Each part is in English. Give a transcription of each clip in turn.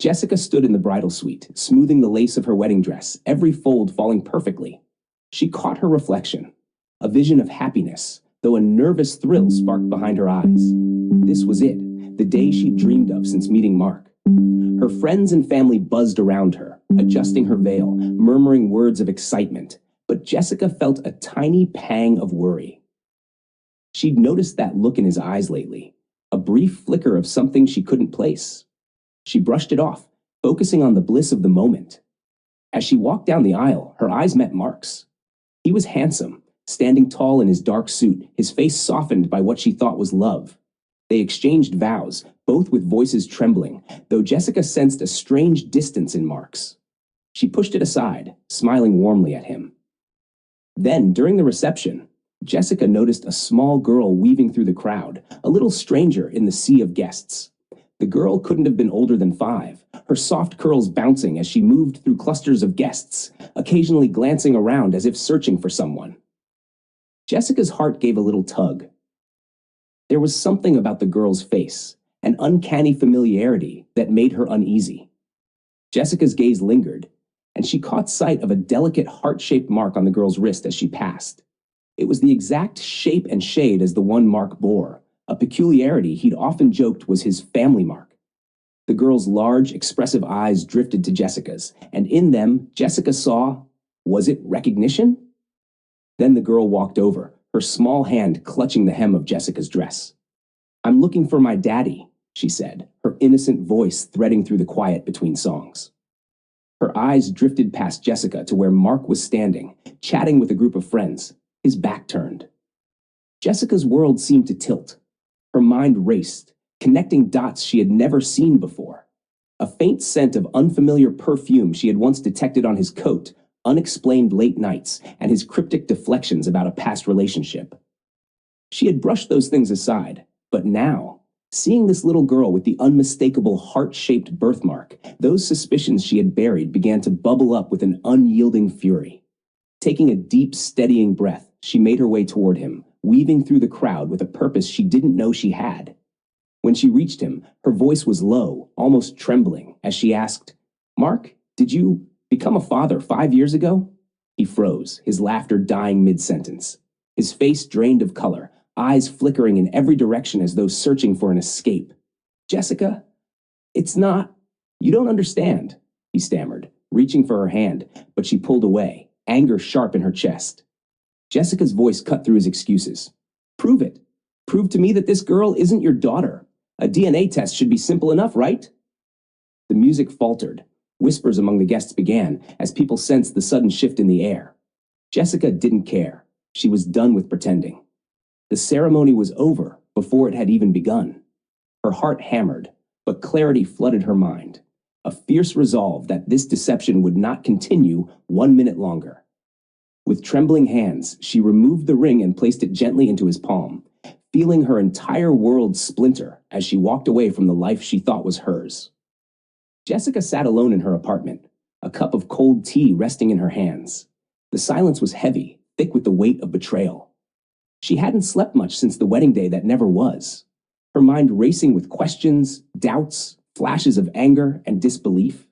Jessica stood in the bridal suite, smoothing the lace of her wedding dress, every fold falling perfectly. She caught her reflection, a vision of happiness, though a nervous thrill sparked behind her eyes. This was it, the day she'd dreamed of since meeting Mark. Her friends and family buzzed around her, adjusting her veil, murmuring words of excitement, but Jessica felt a tiny pang of worry. She'd noticed that look in his eyes lately, a brief flicker of something she couldn't place. She brushed it off, focusing on the bliss of the moment. As she walked down the aisle, her eyes met Mark's. He was handsome, standing tall in his dark suit, his face softened by what she thought was love. They exchanged vows, both with voices trembling, though Jessica sensed a strange distance in Mark's. She pushed it aside, smiling warmly at him. Then, during the reception, Jessica noticed a small girl weaving through the crowd, a little stranger in the sea of guests. The girl couldn't have been older than 5, her soft curls bouncing as she moved through clusters of guests, occasionally glancing around as if searching for someone. Jessica's heart gave a little tug. There was something about the girl's face, an uncanny familiarity that made her uneasy. Jessica's gaze lingered, and she caught sight of a delicate heart-shaped mark on the girl's wrist as she passed. It was the exact shape and shade as the one Mark bore, a peculiarity he'd often joked was his family mark. The girl's large, expressive eyes drifted to Jessica's, and in them, Jessica saw, was it recognition? Then the girl walked over, her small hand clutching the hem of Jessica's dress. "I'm looking for my daddy," she said, her innocent voice threading through the quiet between songs. Her eyes drifted past Jessica to where Mark was standing, chatting with a group of friends, his back turned. Jessica's world seemed to tilt. Her mind raced, connecting dots she had never seen before. A faint scent of unfamiliar perfume she had once detected on his coat, unexplained late nights, and his cryptic deflections about a past relationship. She had brushed those things aside, but now, seeing this little girl with the unmistakable heart-shaped birthmark, those suspicions she had buried began to bubble up with an unyielding fury. Taking a deep, steadying breath, she made her way toward him, weaving through the crowd with a purpose she didn't know she had. When she reached him, her voice was low, almost trembling, as she asked, "Mark, did you become a father 5 years ago?" He froze, his laughter dying mid-sentence. His face drained of color, eyes flickering in every direction as though searching for an escape. "Jessica, it's not... You don't understand," he stammered, reaching for her hand, but she pulled away, anger sharp in her chest. Jessica's voice cut through his excuses. "Prove it. Prove to me that this girl isn't your daughter. A DNA test should be simple enough, right?" The music faltered. Whispers among the guests began as people sensed the sudden shift in the air. Jessica didn't care. She was done with pretending. The ceremony was over before it had even begun. Her heart hammered, but clarity flooded her mind. A fierce resolve that this deception would not continue 1 minute longer. With trembling hands, she removed the ring and placed it gently into his palm, feeling her entire world splinter as she walked away from the life she thought was hers. Jessica sat alone in her apartment, a cup of cold tea resting in her hands. The silence was heavy, thick with the weight of betrayal. She hadn't slept much since the wedding day that never was, her mind racing with questions, doubts, flashes of anger and disbelief.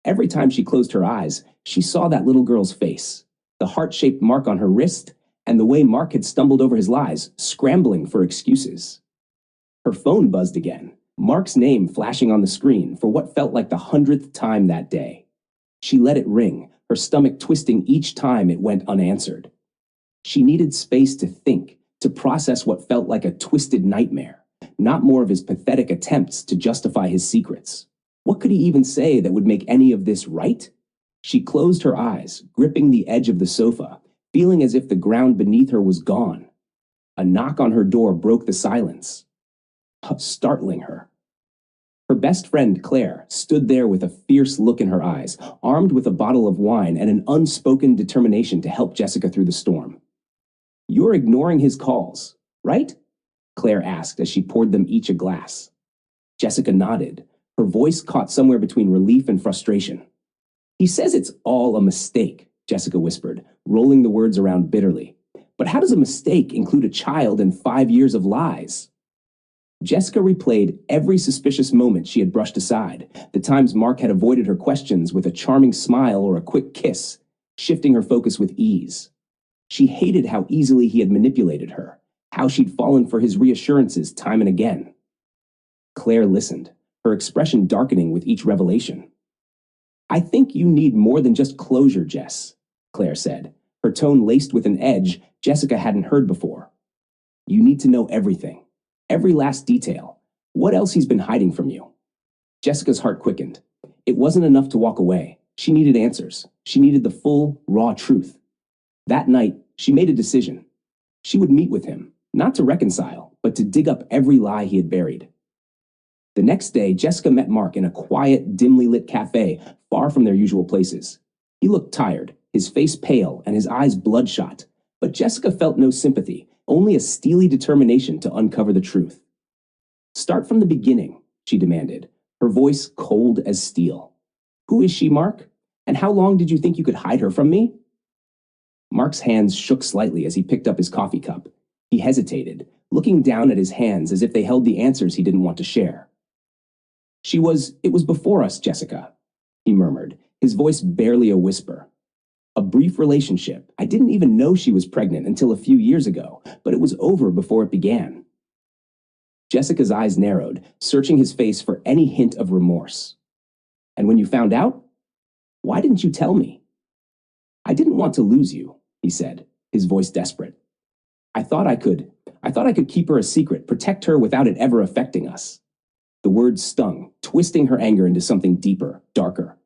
Every time she closed her eyes, she saw that little girl's face, the heart-shaped mark on her wrist, and the way Mark had stumbled over his lies, scrambling for excuses. Her phone buzzed again, Mark's name flashing on the screen for what felt like the 100th time that day. She let it ring, her stomach twisting each time it went unanswered. She needed space to think, to process what felt like a twisted nightmare, not more of his pathetic attempts to justify his secrets. What could he even say that would make any of this right? She closed her eyes, gripping the edge of the sofa, feeling as if the ground beneath her was gone. A knock on her door broke the silence, startling her. Her best friend, Claire, stood there with a fierce look in her eyes, armed with a bottle of wine and an unspoken determination to help Jessica through the storm. "You're ignoring his calls, right?" Claire asked as she poured them each a glass. Jessica nodded, her voice caught somewhere between relief and frustration. "He says it's all a mistake," Jessica whispered, rolling the words around bitterly. "But how does a mistake include a child and 5 years of lies?" Jessica replayed every suspicious moment she had brushed aside, the times Mark had avoided her questions with a charming smile or a quick kiss, shifting her focus with ease. She hated how easily he had manipulated her, how she'd fallen for his reassurances time and again. Claire listened, her expression darkening with each revelation. "I think you need more than just closure, Jess," Claire said, her tone laced with an edge Jessica hadn't heard before. "You need to know everything, every last detail. What else he's been hiding from you?" Jessica's heart quickened. It wasn't enough to walk away. She needed answers. She needed the full, raw truth. That night, she made a decision. She would meet with him, not to reconcile, but to dig up every lie he had buried. The next day, Jessica met Mark in a quiet, dimly lit cafe far from their usual places. He looked tired, his face pale and his eyes bloodshot, but Jessica felt no sympathy, only a steely determination to uncover the truth. "Start from the beginning," she demanded, her voice cold as steel. "Who is she, Mark? And how long did you think you could hide her from me?" Mark's hands shook slightly as he picked up his coffee cup. He hesitated, looking down at his hands as if they held the answers he didn't want to share. It was before us, Jessica," he murmured, his voice barely a whisper. "A brief relationship. I didn't even know she was pregnant until a few years ago, but it was over before it began." Jessica's eyes narrowed, searching his face for any hint of remorse. "And when you found out? Why didn't you tell me?" "I didn't want to lose you," he said, his voice desperate. I thought I could keep her a secret, protect her without it ever affecting us." The words stung, twisting her anger into something deeper, darker.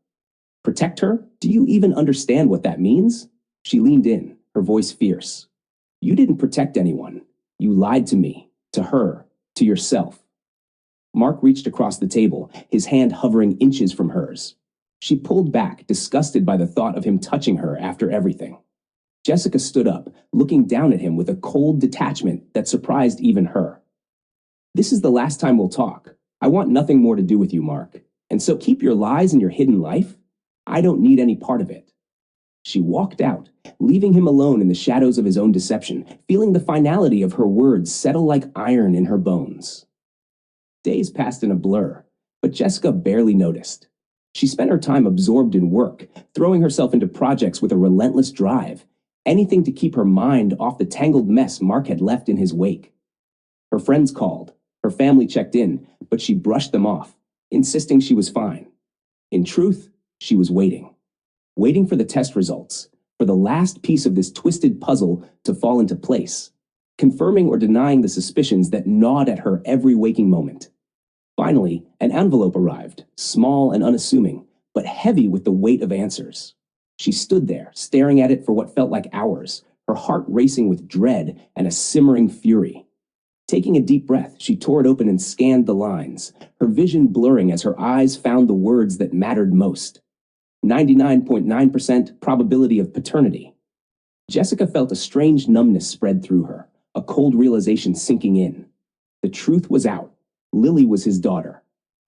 "Protect her? Do you even understand what that means?" She leaned in, her voice fierce. "You didn't protect anyone. You lied to me, to her, to yourself." Mark reached across the table, his hand hovering inches from hers. She pulled back, disgusted by the thought of him touching her after everything. Jessica stood up, looking down at him with a cold detachment that surprised even her. "This is the last time we'll talk. I want nothing more to do with you, Mark. And so keep your lies and your hidden life. I don't need any part of it." She walked out, leaving him alone in the shadows of his own deception, feeling the finality of her words settle like iron in her bones. Days passed in a blur, but Jessica barely noticed. She spent her time absorbed in work, throwing herself into projects with a relentless drive, anything to keep her mind off the tangled mess Mark had left in his wake. Her friends called, her family checked in, but she brushed them off, insisting she was fine. In truth, she was waiting for the test results, for the last piece of this twisted puzzle to fall into place, confirming or denying the suspicions that gnawed at her every waking moment. Finally, an envelope arrived, small and unassuming, but heavy with the weight of answers. She stood there, staring at it for what felt like hours, her heart racing with dread and a simmering fury. Taking a deep breath, she tore it open and scanned the lines, her vision blurring as her eyes found the words that mattered most. 99.9% probability of paternity. Jessica felt a strange numbness spread through her, a cold realization sinking in. The truth was out. Lily was his daughter.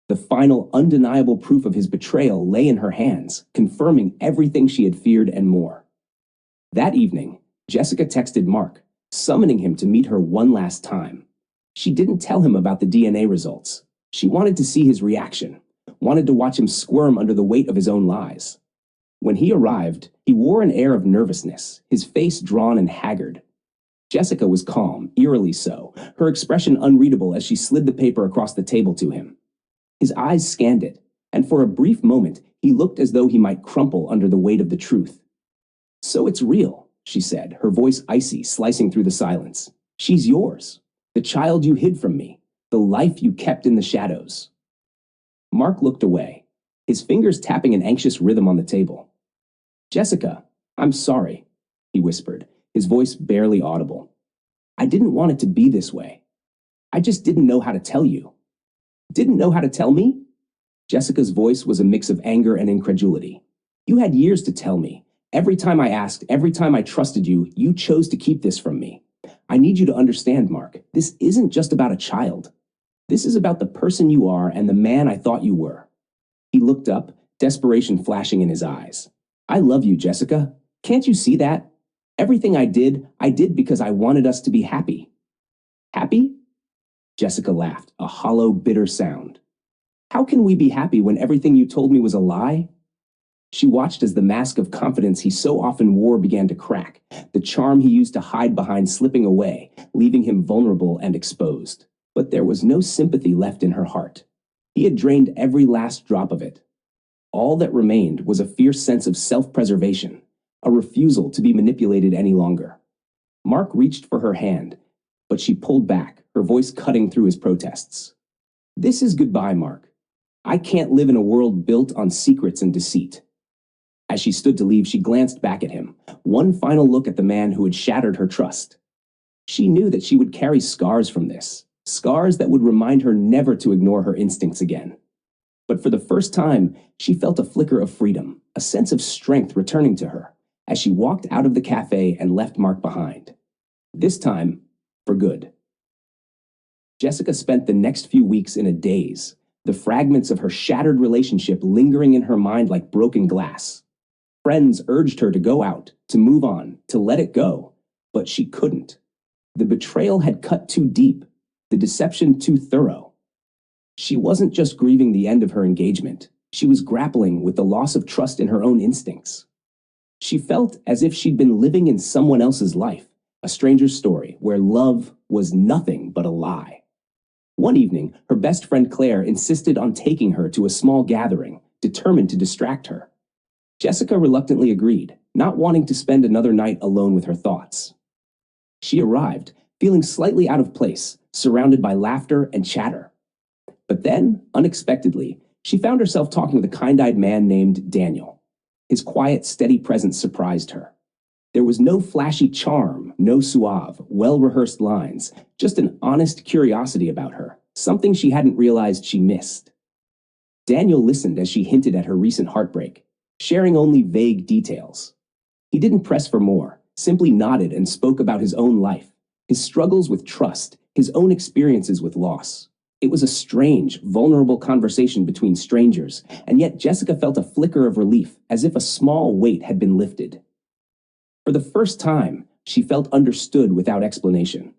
The final, undeniable proof of his betrayal lay in her hands, confirming everything she had feared and more. That evening, Jessica texted Mark, summoning him to meet her one last time. She didn't tell him about the DNA results. She wanted to see his reaction, wanted to watch him squirm under the weight of his own lies. When he arrived, he wore an air of nervousness, his face drawn and haggard. Jessica was calm, eerily so, her expression unreadable as she slid the paper across the table to him. His eyes scanned it, and for a brief moment, he looked as though he might crumple under the weight of the truth. "So it's real," she said, her voice icy, slicing through the silence. "She's yours. The child you hid from me. The life you kept in the shadows." Mark looked away, his fingers tapping an anxious rhythm on the table. "Jessica, I'm sorry," he whispered, his voice barely audible. "I didn't want it to be this way. I just didn't know how to tell you." "Didn't know how to tell me?" Jessica's voice was a mix of anger and incredulity. "You had years to tell me. Every time I asked, every time I trusted you, you chose to keep this from me. I need you to understand, Mark, this isn't just about a child. This is about the person you are and the man I thought you were." He looked up, desperation flashing in his eyes. "I love you, Jessica. Can't you see that? Everything I did because I wanted us to be happy." "Happy?" Jessica laughed, a hollow, bitter sound. How can we be happy when everything you told me was a lie? She watched as the mask of confidence he so often wore began to crack, the charm he used to hide behind slipping away, leaving him vulnerable and exposed. But there was no sympathy left in her heart. He had drained every last drop of it. All that remained was a fierce sense of self-preservation, a refusal to be manipulated any longer. Mark reached for her hand, but she pulled back, her voice cutting through his protests. This is goodbye, Mark. I can't live in a world built on secrets and deceit. As she stood to leave, she glanced back at him, one final look at the man who had shattered her trust. She knew that she would carry scars from this, scars that would remind her never to ignore her instincts again. But for the first time, she felt a flicker of freedom, a sense of strength returning to her, as she walked out of the cafe and left Mark behind. This time, for good. Jessica spent the next few weeks in a daze, the fragments of her shattered relationship lingering in her mind like broken glass. Friends urged her to go out, to move on, to let it go, but she couldn't. The betrayal had cut too deep, the deception too thorough. She wasn't just grieving the end of her engagement, she was grappling with the loss of trust in her own instincts. She felt as if she'd been living in someone else's life, a stranger's story where love was nothing but a lie. One evening, her best friend Claire insisted on taking her to a small gathering, determined to distract her. Jessica reluctantly agreed, not wanting to spend another night alone with her thoughts. She arrived, feeling slightly out of place, surrounded by laughter and chatter. But then, unexpectedly, she found herself talking with a kind-eyed man named Daniel. His quiet, steady presence surprised her. There was no flashy charm, no suave, well-rehearsed lines, just an honest curiosity about her, something she hadn't realized she missed. Daniel listened as she hinted at her recent heartbreak, sharing only vague details. He didn't press for more, simply nodded and spoke about his own life, his struggles with trust, his own experiences with loss. It was a strange, vulnerable conversation between strangers, and yet Jessica felt a flicker of relief, as if a small weight had been lifted. For the first time, she felt understood without explanation.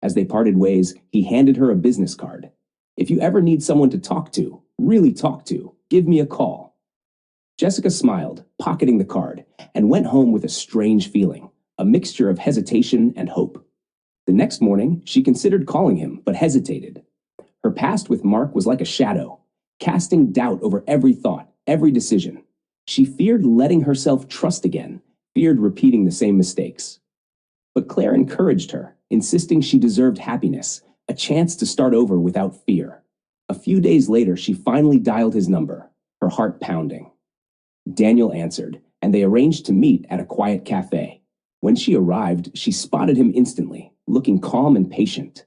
As they parted ways, he handed her a business card. If you ever need someone to talk to, really talk to, give me a call. Jessica smiled, pocketing the card, and went home with a strange feeling, a mixture of hesitation and hope. The next morning, she considered calling him, but hesitated. Her past with Mark was like a shadow, casting doubt over every thought, every decision. She feared letting herself trust again, feared repeating the same mistakes. But Claire encouraged her, insisting she deserved happiness, a chance to start over without fear. A few days later, she finally dialed his number, her heart pounding. Daniel answered, and they arranged to meet at a quiet cafe. When she arrived, she spotted him instantly, looking calm and patient.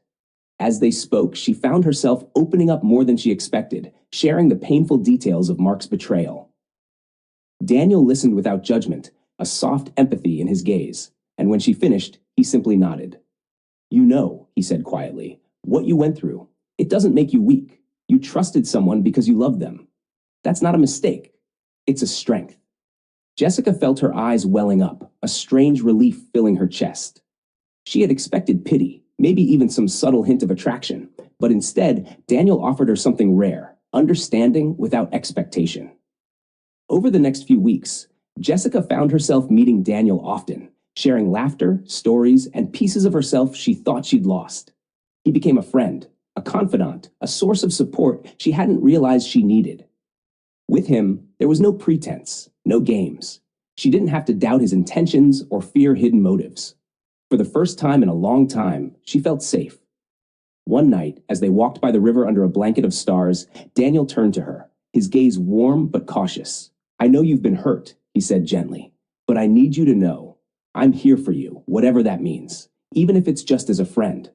As they spoke, she found herself opening up more than she expected, sharing the painful details of Mark's betrayal. Daniel listened without judgment, a soft empathy in his gaze, and when she finished, he simply nodded. You know, he said quietly, what you went through. It doesn't make you weak. You trusted someone because you loved them. That's not a mistake. It's a strength. Jessica felt her eyes welling up, a strange relief filling her chest. She had expected pity, maybe even some subtle hint of attraction, but instead, Daniel offered her something rare, understanding without expectation. Over the next few weeks, Jessica found herself meeting Daniel often, sharing laughter, stories, and pieces of herself she thought she'd lost. He became a friend, a confidant, a source of support she hadn't realized she needed. With him, there was no pretense, no games. She didn't have to doubt his intentions or fear hidden motives. For the first time in a long time, she felt safe. One night, as they walked by the river under a blanket of stars, Daniel turned to her, his gaze warm but cautious. I know you've been hurt, he said gently, but I need you to know, I'm here for you, whatever that means, even if it's just as a friend.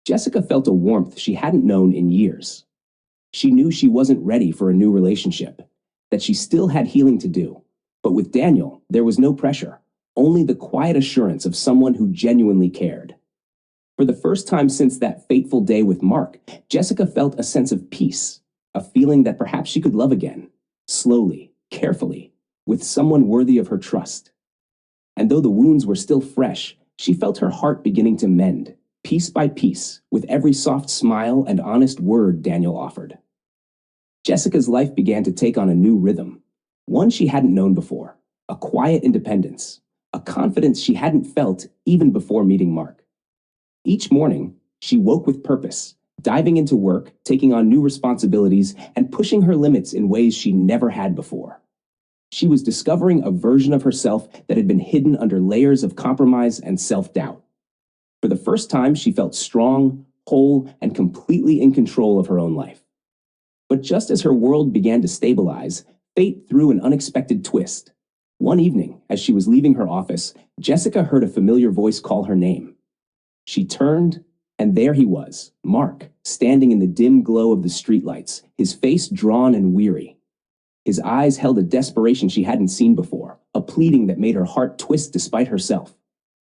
Jessica felt a warmth she hadn't known in years. She knew she wasn't ready for a new relationship, that she still had healing to do. But with Daniel, there was no pressure, only the quiet assurance of someone who genuinely cared. For the first time since that fateful day with Mark, Jessica felt a sense of peace, a feeling that perhaps she could love again, slowly, carefully, with someone worthy of her trust. And though the wounds were still fresh, she felt her heart beginning to mend. piece by piece, with every soft smile and honest word Daniel offered. Jessica's life began to take on a new rhythm, one she hadn't known before, a quiet independence, a confidence she hadn't felt even before meeting Mark. Each morning, she woke with purpose, diving into work, taking on new responsibilities, and pushing her limits in ways she never had before. She was discovering a version of herself that had been hidden under layers of compromise and self-doubt. For the first time, she felt strong, whole, and completely in control of her own life. But just as her world began to stabilize, fate threw an unexpected twist. One evening, as she was leaving her office, Jessica heard a familiar voice call her name. She turned, and there he was, Mark, standing in the dim glow of the streetlights, his face drawn and weary. His eyes held a desperation she hadn't seen before, a pleading that made her heart twist despite herself.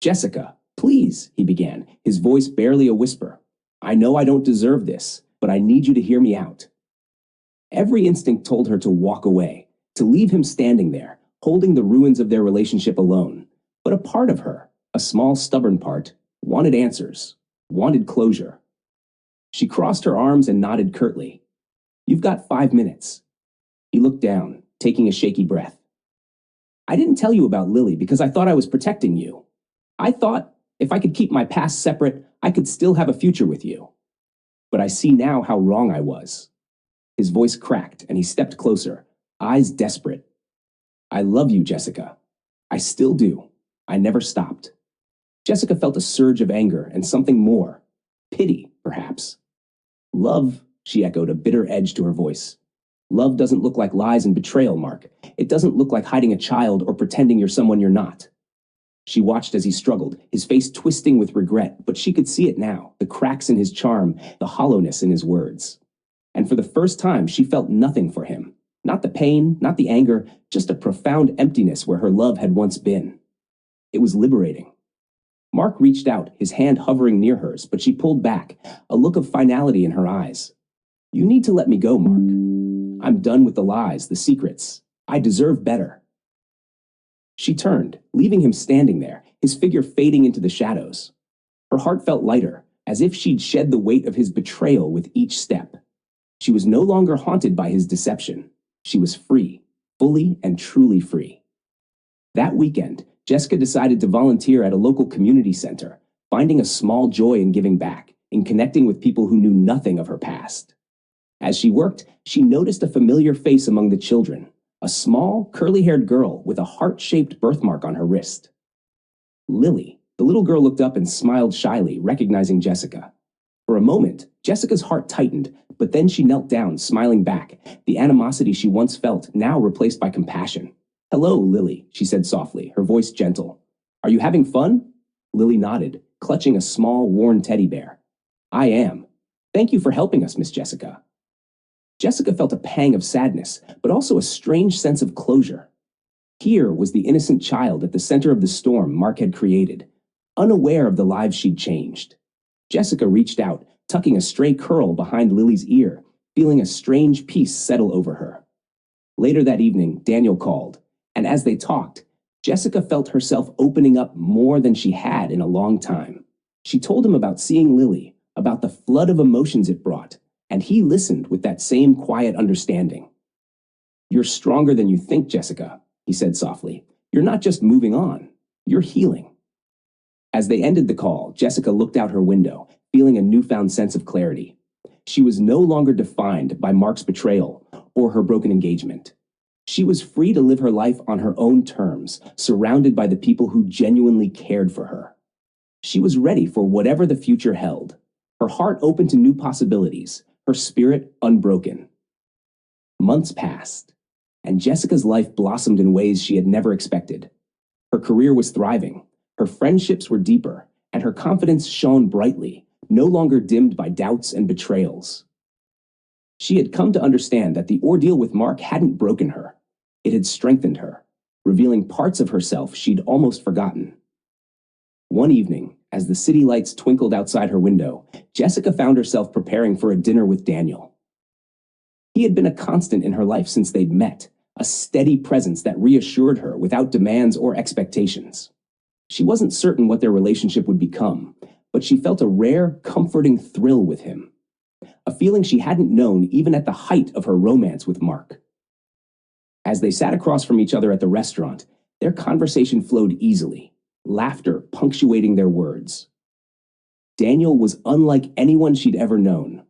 "Jessica, please," he began, his voice barely a whisper. "I know I don't deserve this, but I need you to hear me out." Every instinct told her to walk away, to leave him standing there, holding the ruins of their relationship alone. But a part of her, a small stubborn part, wanted answers, wanted closure. She crossed her arms and nodded curtly. "You've got 5 minutes." He looked down, taking a shaky breath. "I didn't tell you about Lily because I thought I was protecting you. I thought if I could keep my past separate, I could still have a future with you. But I see now how wrong I was." His voice cracked and he stepped closer, eyes desperate. "I love you, Jessica. I still do. I never stopped." Jessica felt a surge of anger and something more. Pity, perhaps. "Love," she echoed, a bitter edge to her voice. "Love doesn't look like lies and betrayal, Mark. It doesn't look like hiding a child or pretending you're someone you're not." She watched as he struggled, his face twisting with regret, but she could see it now, the cracks in his charm, the hollowness in his words. And for the first time, she felt nothing for him. Not the pain, not the anger, just a profound emptiness where her love had once been. It was liberating. Mark reached out, his hand hovering near hers, but she pulled back, a look of finality in her eyes. "You need to let me go, Mark. I'm done with the lies, the secrets. I deserve better." She turned, leaving him standing there, his figure fading into the shadows. Her heart felt lighter, as if she'd shed the weight of his betrayal with each step. She was no longer haunted by his deception. She was free, fully and truly free. That weekend, Jessica decided to volunteer at a local community center, finding a small joy in giving back, in connecting with people who knew nothing of her past. As she worked, she noticed a familiar face among the children, a small, curly-haired girl with a heart-shaped birthmark on her wrist. Lily, the little girl looked up and smiled shyly, recognizing Jessica. For a moment, Jessica's heart tightened, but then she knelt down, smiling back, the animosity she once felt now replaced by compassion. "Hello, Lily," she said softly, her voice gentle. "Are you having fun?" Lily nodded, clutching a small, worn teddy bear. "I am. Thank you for helping us, Miss Jessica." Jessica felt a pang of sadness, but also a strange sense of closure. Here was the innocent child at the center of the storm Mark had created, unaware of the lives she'd changed. Jessica reached out, tucking a stray curl behind Lily's ear, feeling a strange peace settle over her. Later that evening, Daniel called, and as they talked, Jessica felt herself opening up more than she had in a long time. She told him about seeing Lily, about the flood of emotions it brought, and he listened with that same quiet understanding. "You're stronger than you think, Jessica," he said softly. "You're not just moving on, you're healing." As they ended the call, Jessica looked out her window, feeling a newfound sense of clarity. She was no longer defined by Mark's betrayal or her broken engagement. She was free to live her life on her own terms, surrounded by the people who genuinely cared for her. She was ready for whatever the future held, her heart open to new possibilities, her spirit unbroken. Months passed, and Jessica's life blossomed in ways she had never expected. Her career was thriving, her friendships were deeper, and her confidence shone brightly, no longer dimmed by doubts and betrayals. She had come to understand that the ordeal with Mark hadn't broken her. It had strengthened her, revealing parts of herself she'd almost forgotten. One evening, as the city lights twinkled outside her window, Jessica found herself preparing for a dinner with Daniel. He had been a constant in her life since they'd met, a steady presence that reassured her without demands or expectations. She wasn't certain what their relationship would become, but she felt a rare, comforting thrill with him, a feeling she hadn't known even at the height of her romance with Mark. As they sat across from each other at the restaurant, their conversation flowed easily, laughter punctuating their words. Daniel was unlike anyone she'd ever known.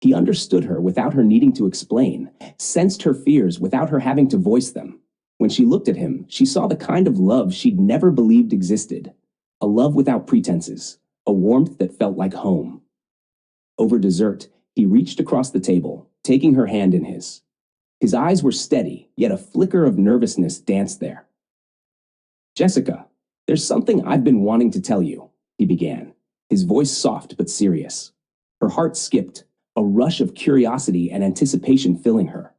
He understood her without her needing to explain, sensed her fears without her having to voice them. When she looked at him, she saw the kind of love she'd never believed existed, a love without pretenses, a warmth that felt like home. Over dessert, he reached across the table, taking her hand in his. His eyes were steady, yet a flicker of nervousness danced there. "Jessica, there's something I've been wanting to tell you," he began, his voice soft but serious. Her heart skipped, a rush of curiosity and anticipation filling her.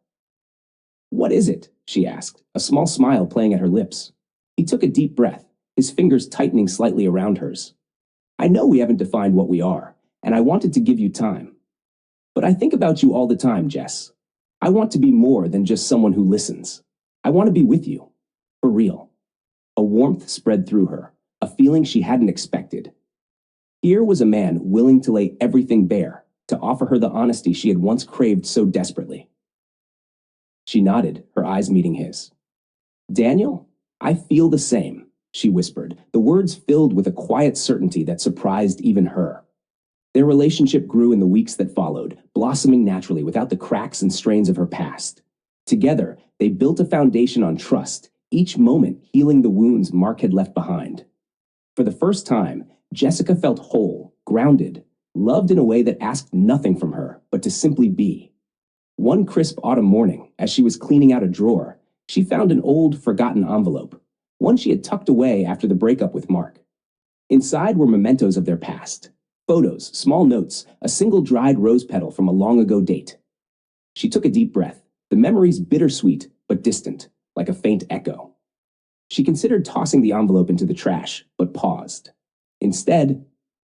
"What is it?" she asked, a small smile playing at her lips. He took a deep breath, his fingers tightening slightly around hers. "I know we haven't defined what we are, and I wanted to give you time. But I think about you all the time, Jess. I want to be more than just someone who listens. I want to be with you. For real." A warmth spread through her, a feeling she hadn't expected. Here was a man willing to lay everything bare, to offer her the honesty she had once craved so desperately. She nodded, her eyes meeting his. "Daniel, I feel the same," she whispered, the words filled with a quiet certainty that surprised even her. Their relationship grew in the weeks that followed, blossoming naturally without the cracks and strains of her past. Together, they built a foundation on trust, each moment healing the wounds Mark had left behind. For the first time, Jessica felt whole, grounded, loved in a way that asked nothing from her but to simply be. One crisp autumn morning, as she was cleaning out a drawer, she found an old, forgotten envelope, one she had tucked away after the breakup with Mark. Inside were mementos of their past. Photos, small notes, a single dried rose petal from a long-ago date. She took a deep breath, the memories bittersweet but distant, like a faint echo. She considered tossing the envelope into the trash, but paused. Instead,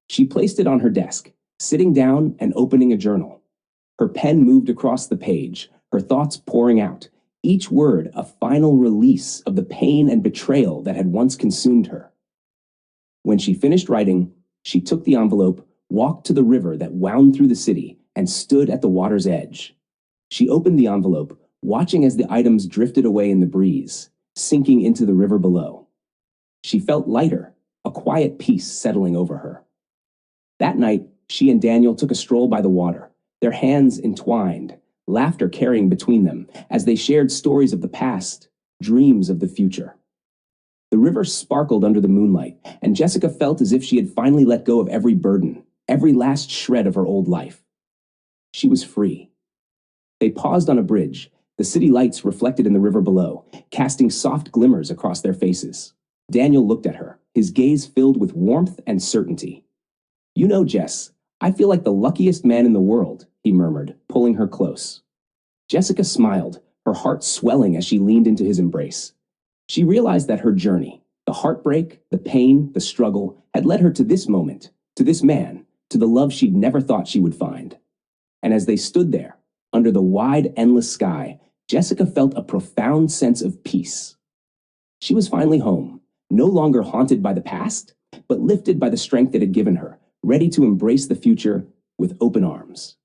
she placed it on her desk, sitting down and opening a journal. Her pen moved across the page, her thoughts pouring out, each word a final release of the pain and betrayal that had once consumed her. When she finished writing, she took the envelope, walked to the river that wound through the city, and stood at the water's edge. She opened the envelope, watching as the items drifted away in the breeze, sinking into the river below. She felt lighter, a quiet peace settling over her. That night, she and Daniel took a stroll by the water, their hands entwined, laughter carrying between them as they shared stories of the past, dreams of the future. The river sparkled under the moonlight, and Jessica felt as if she had finally let go of every burden, every last shred of her old life. She was free. They paused on a bridge, the city lights reflected in the river below, casting soft glimmers across their faces. Daniel looked at her, his gaze filled with warmth and certainty. "You know, Jess, I feel like the luckiest man in the world," he murmured, pulling her close. Jessica smiled, her heart swelling as she leaned into his embrace. She realized that her journey, the heartbreak, the pain, the struggle, had led her to this moment, to this man, to the love she'd never thought she would find. And as they stood there, under the wide, endless sky, Jessica felt a profound sense of peace. She was finally home, no longer haunted by the past, but lifted by the strength it had given her, ready to embrace the future with open arms.